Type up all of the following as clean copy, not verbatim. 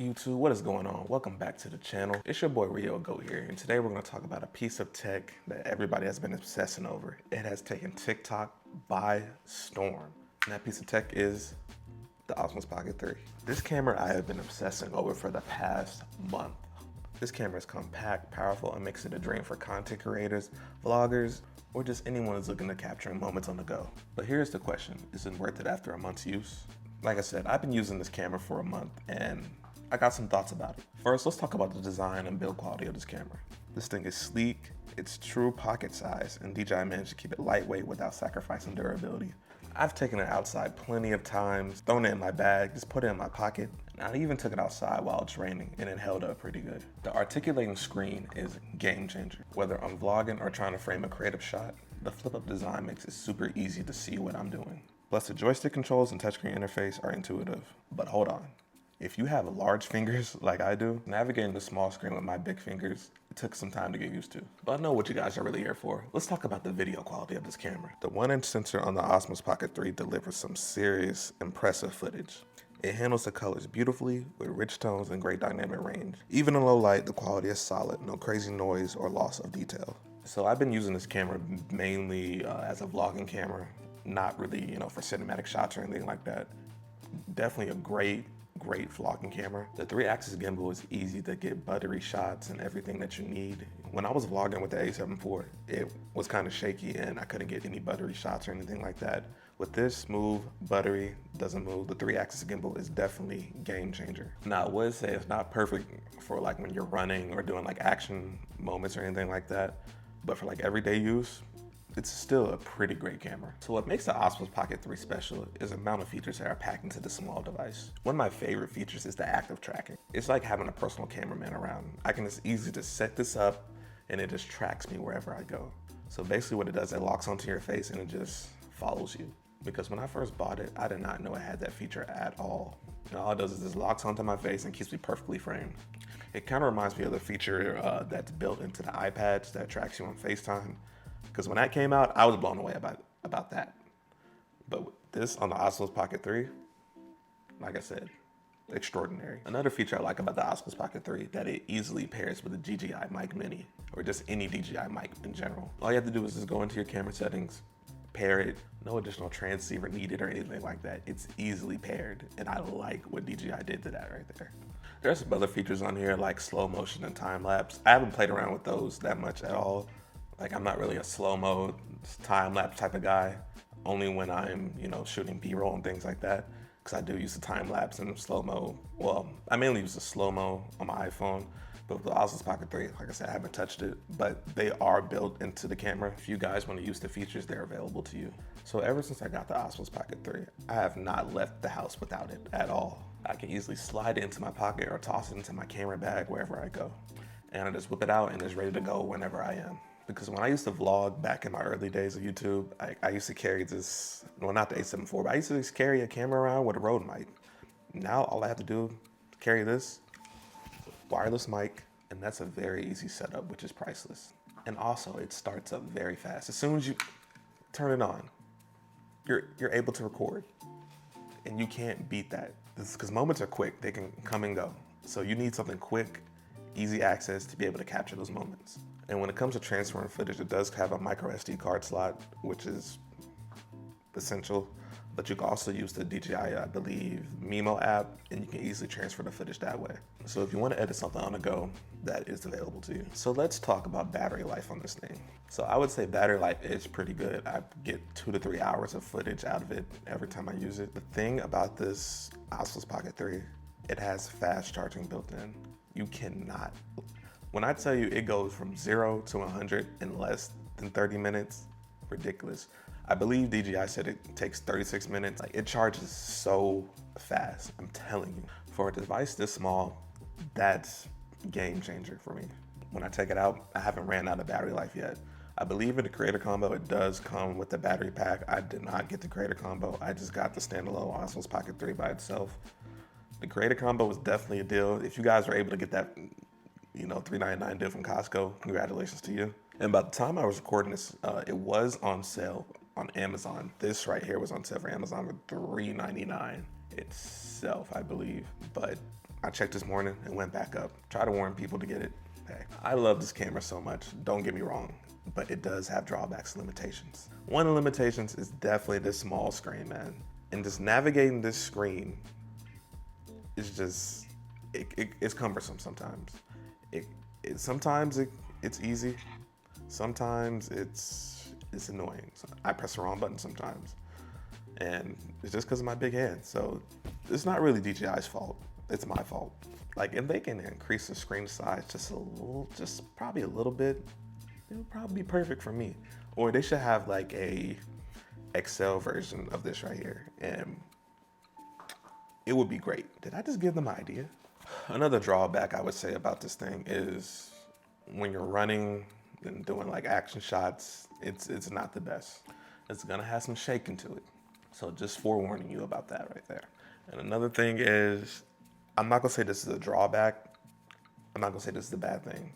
YouTube, what is going on? Welcome back to the channel. It's your boy Rioagoat here, and today we're going to talk about a piece of tech that everybody has been obsessing over. It has taken TikTok by storm, and that piece of tech is the Osmo Pocket 3. This camera I have been obsessing over for the past month. This camera is compact, powerful, and makes it a dream for content creators, vloggers, or just anyone who's looking to capture moments on the go. But here's the question, is it worth it after a month's use? Like I said, I've been using this camera for a month, and I got some thoughts about it. First, let's talk about the design and build quality of this camera. This thing is sleek, it's true pocket size, and DJI managed to keep it lightweight without sacrificing durability. I've taken it outside plenty of times, thrown it in my bag, just put it in my pocket, and I even took it outside while it's raining, and it held up pretty good. The articulating screen is a game changer. Whether I'm vlogging or trying to frame a creative shot, the flip-up design makes it super easy to see what I'm doing. Plus, the joystick controls and touchscreen interface are intuitive. But hold on. If you have large fingers like I do, navigating the small screen with my big fingers, it took some time to get used to. But I know what you guys are really here for. Let's talk about the video quality of this camera. The 1-inch sensor on the Osmo Pocket 3 delivers some serious, impressive footage. It handles the colors beautifully with rich tones and great dynamic range. Even in low light, the quality is solid, no crazy noise or loss of detail. So I've been using this camera mainly as a vlogging camera, not really, for cinematic shots or anything like that. Definitely a great vlogging camera. The 3-axis gimbal is easy to get buttery shots and everything that you need. When I was vlogging with the A7 IV, it was kind of shaky and I couldn't get any buttery shots or anything like that. With this, smooth, buttery, doesn't move. The 3-axis gimbal is definitely game changer. Now, I would say it's not perfect for like when you're running or doing like action moments or anything like that, but for like everyday use, it's still a pretty great camera. So what makes the Osmo Pocket 3 special is the amount of features that are packed into this small device. One of my favorite features is the active tracking. It's like having a personal cameraman around. I can just easily just set this up and it just tracks me wherever I go. So basically what it does, it locks onto your face and it just follows you. Because when I first bought it, I did not know it had that feature at all. And all it does is just locks onto my face and keeps me perfectly framed. It kind of reminds me of the feature that's built into the iPads that tracks you on FaceTime. Because when that came out, I was blown away about that. But with this on the Osmo Pocket 3, like I said, extraordinary. Another feature I like about the Osmo Pocket 3 that it easily pairs with the DJI Mic Mini or just any DJI mic in general. All you have to do is just go into your camera settings, pair it, no additional transceiver needed or anything like that. It's easily paired, and I like what DJI did to that right there. There's some other features on here like slow motion and time lapse. I haven't played around with those that much at all. Like I'm not really a slow-mo, time-lapse type of guy, only when I'm, shooting B-roll and things like that, because I do use the time-lapse and slow-mo. Well, I mainly use the slow-mo on my iPhone, but with the Osmo Pocket 3, like I said, I haven't touched it, but they are built into the camera. If you guys want to use the features, they're available to you. So ever since I got the Osmo Pocket 3, I have not left the house without it at all. I can easily slide it into my pocket or toss it into my camera bag wherever I go. And I just whip it out and it's ready to go whenever I am. Because when I used to vlog back in my early days of YouTube, I used to carry this, well, not the A7 IV, but I used to just carry a camera around with a Rode mic. Now all I have to do is carry this wireless mic, and that's a very easy setup, which is priceless. And also it starts up very fast. As soon as you turn it on, you're able to record, and you can't beat that. Because moments are quick, they can come and go. So you need something quick, easy access to be able to capture those moments. And when it comes to transferring footage, it does have a micro SD card slot, which is essential. But you can also use the DJI, I believe, Mimo app, and you can easily transfer the footage that way. So if you want to edit something on the go, that is available to you. So let's talk about battery life on this thing. So I would say battery life is pretty good. I get 2 to 3 hours of footage out of it every time I use it. The thing about this Osmo Pocket 3, it has fast charging built in. You cannot. When I tell you it goes from 0 to 100 in less than 30 minutes, ridiculous. I believe DJI said it takes 36 minutes. Like, it charges so fast, I'm telling you. For a device this small, that's game changer for me. When I take it out, I haven't ran out of battery life yet. I believe in the creator combo, it does come with the battery pack. I did not get the creator combo. I just got the standalone Osmo Pocket 3 by itself. The creator combo was definitely a deal. If you guys were able to get that, $3.99 deal from Costco, congratulations to you. And by the time I was recording this, it was on sale on Amazon. This right here was on sale for Amazon for $3.99 itself, I believe. But I checked this morning and went back up. Try to warn people to get it. Hey, I love this camera so much, don't get me wrong, but it does have drawbacks and limitations. One of the limitations is definitely this small screen, man. And just navigating this screen is just, it's cumbersome sometimes. Sometimes it's easy, sometimes it's annoying. So I press the wrong button sometimes. And it's just because of my big hand. So it's not really DJI's fault, it's my fault. Like, if they can increase the screen size just a little, just probably a little bit, it would probably be perfect for me. Or they should have like a Excel version of this right here, and it would be great. Did I just give them an idea? Another drawback I would say about this thing is when you're running and doing like action shots, it's not the best. It's gonna have some shaking to it. So just forewarning you about that right there. And another thing is, I'm not gonna say this is a drawback. I'm not gonna say this is a bad thing.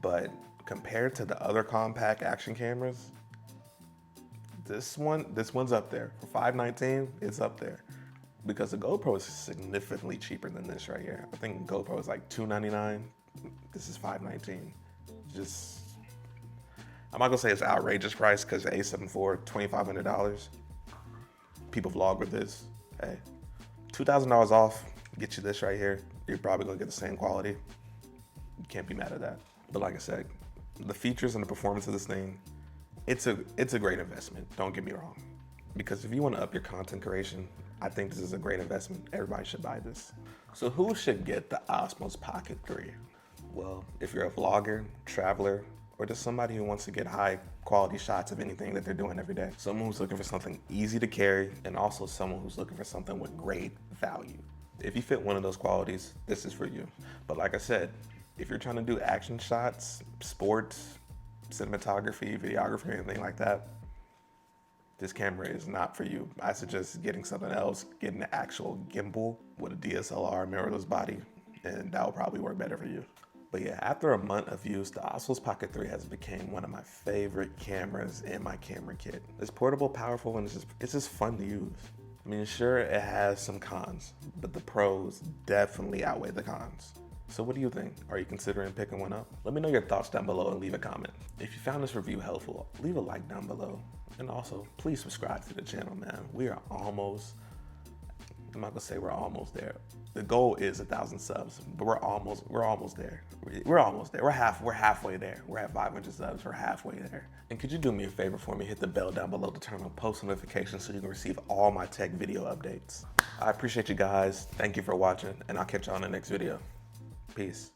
But compared to the other compact action cameras, this one's up there. For $519, it's up there. Because the GoPro is significantly cheaper than this right here. I think GoPro is like $299. This is $519. Just, I'm not gonna say it's outrageous price because the A7 IV, $2,500. People vlog with this. Hey, $2,000 off, get you this right here. You're probably gonna get the same quality. You can't be mad at that. But like I said, the features and the performance of this thing, it's a great investment, don't get me wrong. Because if you wanna up your content creation, I think this is a great investment. Everybody should buy this. So who should get the Osmo Pocket 3? Well, if you're a vlogger, traveler, or just somebody who wants to get high quality shots of anything that they're doing every day. Someone who's looking for something easy to carry, and also someone who's looking for something with great value. If you fit one of those qualities, this is for you. But like I said, if you're trying to do action shots, sports, cinematography, videography, anything like that, this camera is not for you. I suggest getting something else, getting an actual gimbal with a DSLR mirrorless body, and that will probably work better for you. But yeah, after a month of use, the Osmo Pocket 3 has become one of my favorite cameras in my camera kit. It's portable, powerful, and it's just fun to use. I mean, sure, it has some cons, but the pros definitely outweigh the cons. So what do you think? Are you considering picking one up? Let me know your thoughts down below and leave a comment. If you found this review helpful, leave a like down below. And also, please subscribe to the channel, man. We are almost, I'm not gonna say we're almost there. The goal is 1,000 subs, but we're almost there. We're almost there. We're halfway there. We're at 500 subs. We're halfway there. And could you do me a favor for me? Hit the bell down below to turn on post notifications so you can receive all my tech video updates. I appreciate you guys. Thank you for watching, and I'll catch you on the next video. Peace.